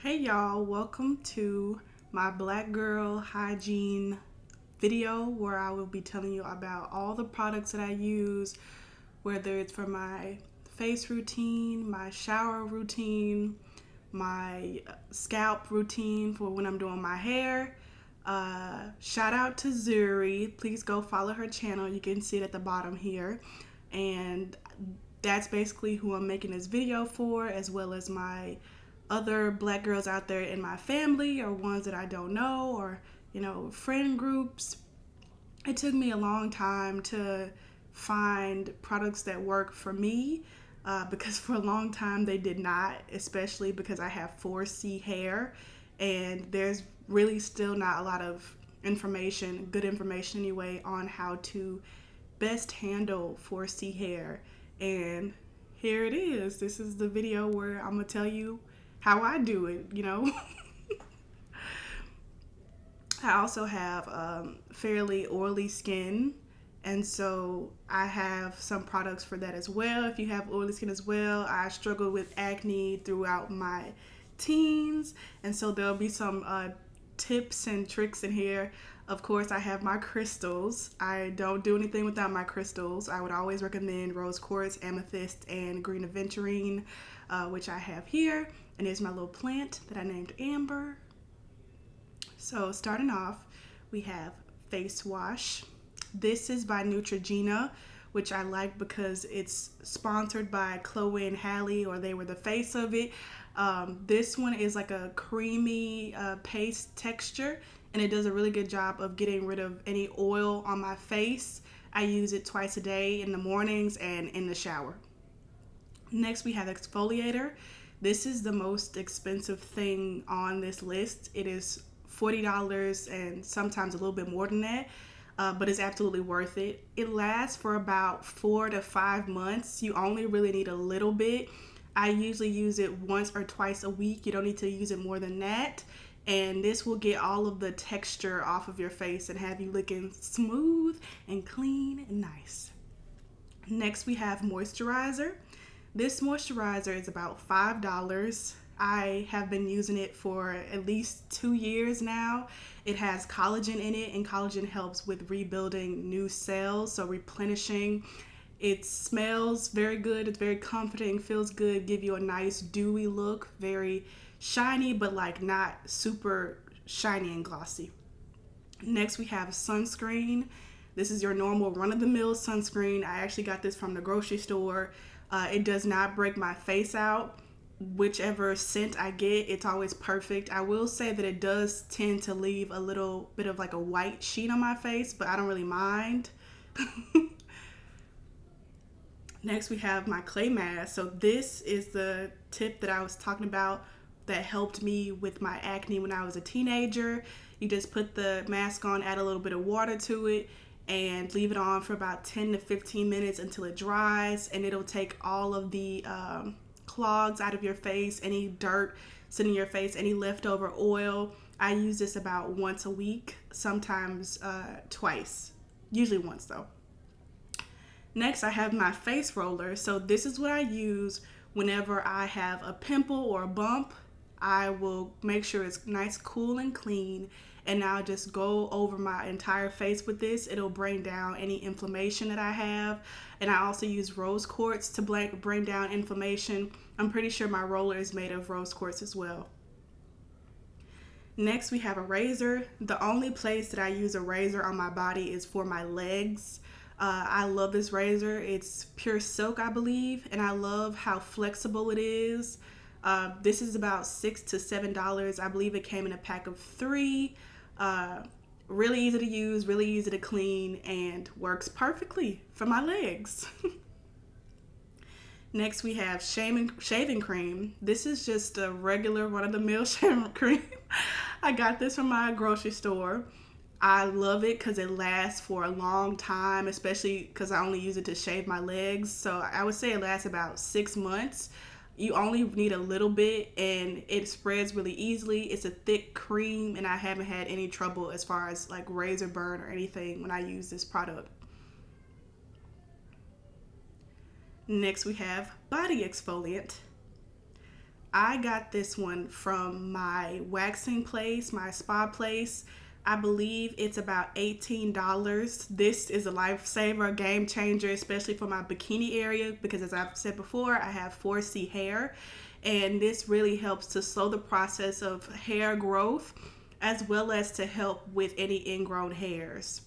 Hey y'all, welcome to my Black Girl Hygiene video where I will be telling you about all the products that I use, whether it's for my face routine, my shower routine, my scalp routine for when I'm doing my hair. Shout out to Zuri. Please go follow her channel. You can see it at the bottom here. And that's basically who I'm making this video for, as well as my other black girls out there in my family or ones that I don't know, or friend groups. It took me a long time to find products that work for me because for a long time they did not, especially because I have 4C hair and there's really still not a lot of information, good information anyway, on how to best handle 4C hair. And here it is. This is the video where I'm gonna tell you how I do it, I also have fairly oily skin, and so I have some products for that as well. If you have oily skin as well, I struggled with acne throughout my teens, and so there'll be some tips and tricks in here. Of course, I have my crystals. I don't do anything without my crystals. I would always recommend rose quartz, amethyst, and green aventurine, which I have here. And here's my little plant that I named Amber. So starting off, we have face wash. This is by Neutrogena, which I like because it's sponsored by Chloe and Halle, or they were the face of it. This one is like a creamy paste texture, and it does a really good job of getting rid of any oil on my face. I use it twice a day, in the mornings and in the shower. Next, we have exfoliator. This is the most expensive thing on this list. It is $40 and sometimes a little bit more than that, but it's absolutely worth it. It lasts for about 4 to 5 months. You only really need a little bit. I usually use it once or twice a week. You don't need to use it more than that. And this will get all of the texture off of your face and have you looking smooth and clean and nice. Next, we have moisturizer. This moisturizer is about $5. I have been using it for at least 2 years now. It has collagen in it, and collagen helps with rebuilding new cells, so replenishing. It smells very good. It's very comforting, feels good, give you a nice dewy look, very shiny, but like not super shiny and glossy. Next, we have sunscreen. This is your normal run-of-the-mill sunscreen. I actually got this from the grocery store. It does not break my face out. Whichever scent I get, it's always perfect. I will say that it does tend to leave a little bit of like a white sheen on my face, but I don't really mind. Next, we have my clay mask. So this is the tip that I was talking about that helped me with my acne when I was a teenager. You just put the mask on, add a little bit of water to it, and leave it on for about 10 to 15 minutes until it dries, and it'll take all of the clogs out of your face, any dirt sitting in your face, any leftover oil. I use this about once a week, sometimes twice, usually once though. Next, I have my face roller. So this is what I use whenever I have a pimple or a bump. I will make sure it's nice, cool, and clean, and I'll just go over my entire face with this. It'll bring down any inflammation that I have, and I also use rose quartz to bring down inflammation. I'm pretty sure my roller is made of rose quartz as well. Next, we have a razor. The only place that I use a razor on my body is for my legs. I love this razor. It's pure silk, I believe, and I love how flexible it is. This is about $6 to $7. I believe it came in a pack of 3. Really easy to use, really easy to clean, and works perfectly for my legs. Next, we have shaving cream. This is just a regular run-of-the-mill shaving cream. I got this from my grocery store. I love it because it lasts for a long time, especially because I only use it to shave my legs. So I would say it lasts about 6 months. You only need a little bit, and it spreads really easily. It's a thick cream, and I haven't had any trouble as far as like razor burn or anything when I use this product. Next, we have body exfoliant. I got this one from my waxing place, my spa place. I believe it's about $18. This is a lifesaver, a game changer, especially for my bikini area because, as I've said before, I have 4C hair, and this really helps to slow the process of hair growth as well as to help with any ingrown hairs.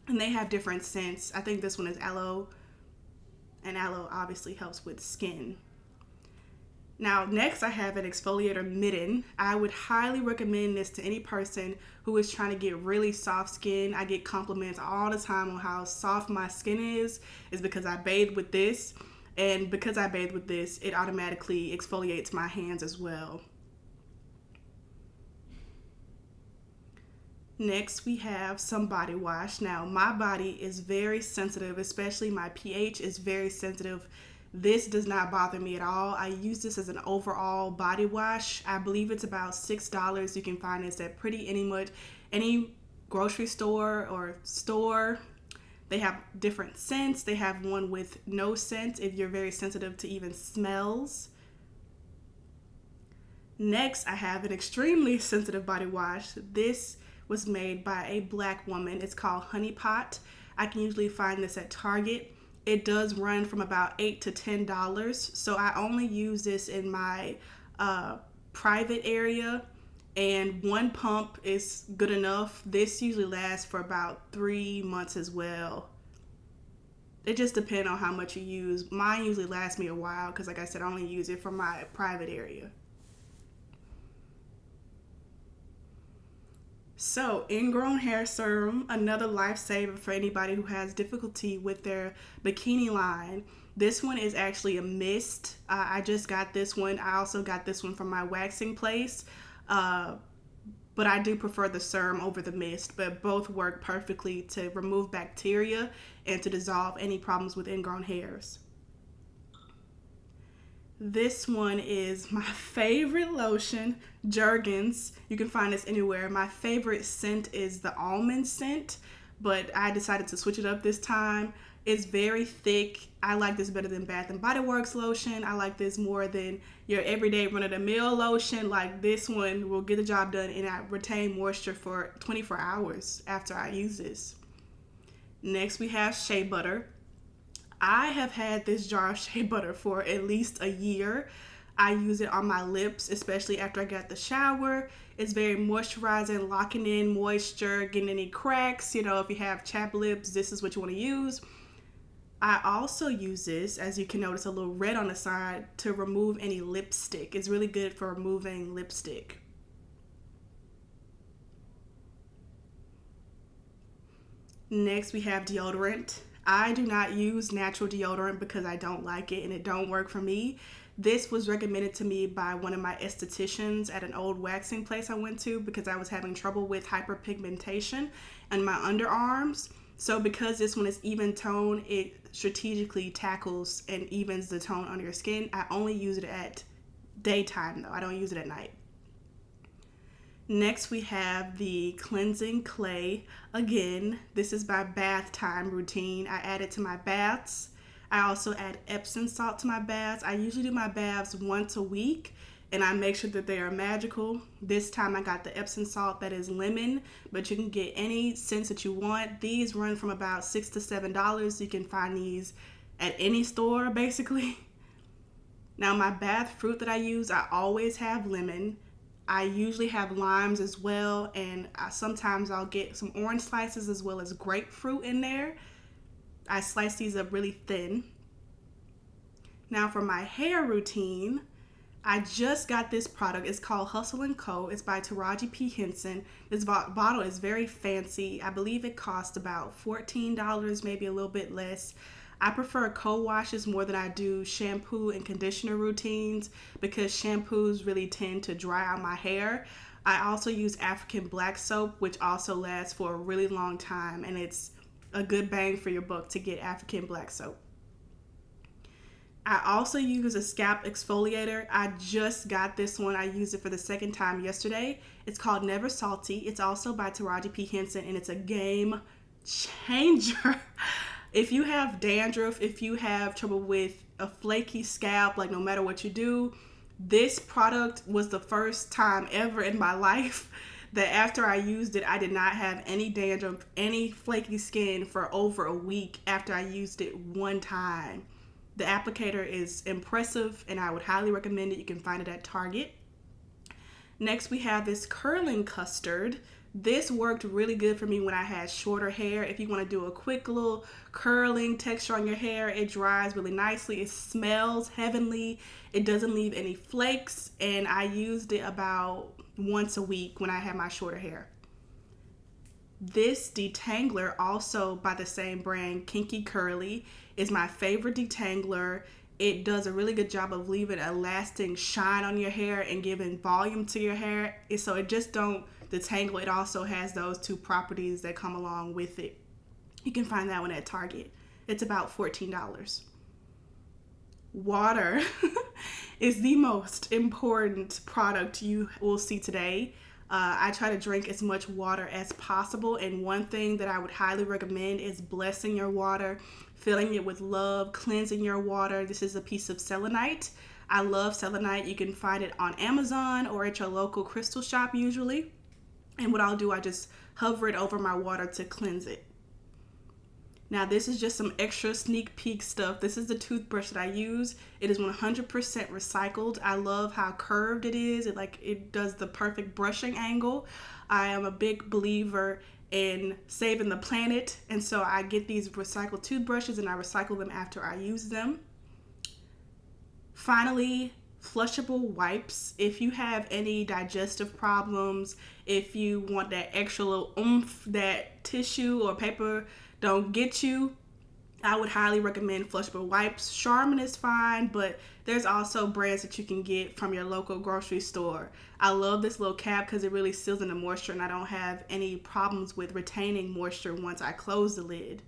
And they have different scents. I think this one is aloe, and aloe obviously helps with skin. Now, next I have an exfoliator mitten. I would highly recommend this to any person who is trying to get really soft skin. I get compliments all the time on how soft my skin is because I bathe with this. And because I bathe with this, it automatically exfoliates my hands as well. Next, we have some body wash. Now, my body is very sensitive, especially my pH is very sensitive. This does not bother me at all. I use this as an overall body wash. I believe it's about $6. You can find this at any grocery store or store. They have different scents. They have one with no scent if you're very sensitive to even smells. Next, I have an extremely sensitive body wash. This was made by a black woman. It's called Honey Pot. I can usually find this at Target. It does run from about $8 to $10. So I only use this in my private area, and one pump is good enough. This usually lasts for about 3 months as well. It just depends on how much you use. Mine usually lasts me a while because, like I said, I only use it for my private area. So, Ingrown Hair Serum, another lifesaver for anybody who has difficulty with their bikini line. This one is actually a mist. I just got this one. I also got this one from my waxing place. But I do prefer the serum over the mist. But both work perfectly to remove bacteria and to dissolve any problems with ingrown hairs. This one is my favorite lotion, Jergens. You can find this anywhere. My favorite scent is the almond scent, but I decided to switch it up this time. It's very thick. I like this better than Bath & Body Works lotion. I like this more than your everyday run-of-the-mill lotion. Like, this one will get the job done, and I retain moisture for 24 hours after I use this. Next, we have Shea Butter. I have had this jar of Shea Butter for at least a year. I use it on my lips, especially after I got the shower. It's very moisturizing, locking in moisture, getting any cracks. You know, if you have chapped lips, this is what you want to use. I also use this, as you can notice, a little red on the side, to remove any lipstick. It's really good for removing lipstick. Next, we have deodorant. I do not use natural deodorant because I don't like it and it don't work for me. This was recommended to me by one of my estheticians at an old waxing place I went to because I was having trouble with hyperpigmentation in my underarms. So because this one is even tone, it strategically tackles and evens the tone under your skin. I only use it at daytime though. I don't use it at night. Next, we have the cleansing clay. Again, this is my bath time routine. I add it to my baths. I also add Epsom salt to my baths. I usually do my baths once a week, and I make sure that they are magical. This time I got the Epsom salt that is lemon, but you can get any scents that you want. These run from about $6 to $7. You can find these at any store, basically. Now, my bath fruit that I use, I always have lemon. I usually have limes as well, and sometimes I'll get some orange slices as well as grapefruit in there. I slice these up really thin. Now for my hair routine, I just got this product. It's called Hustle & Co. It's by Taraji P. Henson. This bottle is very fancy. I believe it cost about $14, maybe a little bit less. I prefer co-washes more than I do shampoo and conditioner routines because shampoos really tend to dry out my hair. I also use African black soap, which also lasts for a really long time, and it's a good bang for your buck to get African black soap. I also use a scalp exfoliator. I just got this one. I used it for the second time yesterday. It's called Never Salty. It's also by Taraji P. Henson, and it's a game changer. If you have dandruff, if you have trouble with a flaky scalp, like no matter what you do, This product was the first time ever in my life that after I used it, I did not have any dandruff, any flaky skin for over a week after I used it one time. The applicator is impressive and I would highly recommend it. You can find it at Target. Next, we have this curling custard. This worked really good for me when I had shorter hair. If you want to do a quick little curling texture on your hair, it dries really nicely. It smells heavenly. It doesn't leave any flakes. And I used it about once a week when I had my shorter hair. This detangler, also by the same brand, Kinky Curly, is my favorite detangler. It does a really good job of leaving a lasting shine on your hair and giving volume to your hair. So it just don't detangle. It also has those two properties that come along with it. You can find that one at Target. It's about $14. Water is the most important product you will see today. I try to drink as much water as possible, and one thing that I would highly recommend is blessing your water, filling it with love, cleansing your water. This is a piece of selenite. I love selenite. You can find it on Amazon or at your local crystal shop usually. And what I'll do, I just hover it over my water to cleanse it. Now this is just some extra sneak peek stuff. This is the toothbrush that I use. It is 100% recycled. I love how curved it is. It does the perfect brushing angle. I am a big believer in saving the planet, and so I get these recycled toothbrushes and I recycle them after I use them. Finally, flushable wipes. If you have any digestive problems, if you want that extra little oomph that tissue or paper don't get you, I would highly recommend flushable wipes. Charmin is fine, but there's also brands that you can get from your local grocery store. I love this little cap because it really seals in the moisture and I don't have any problems with retaining moisture once I close the lid.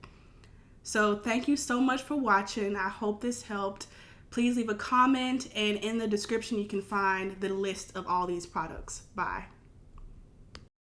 So thank you so much for watching. I hope this helped. Please leave a comment, and in the description you can find the list of all these products. Bye.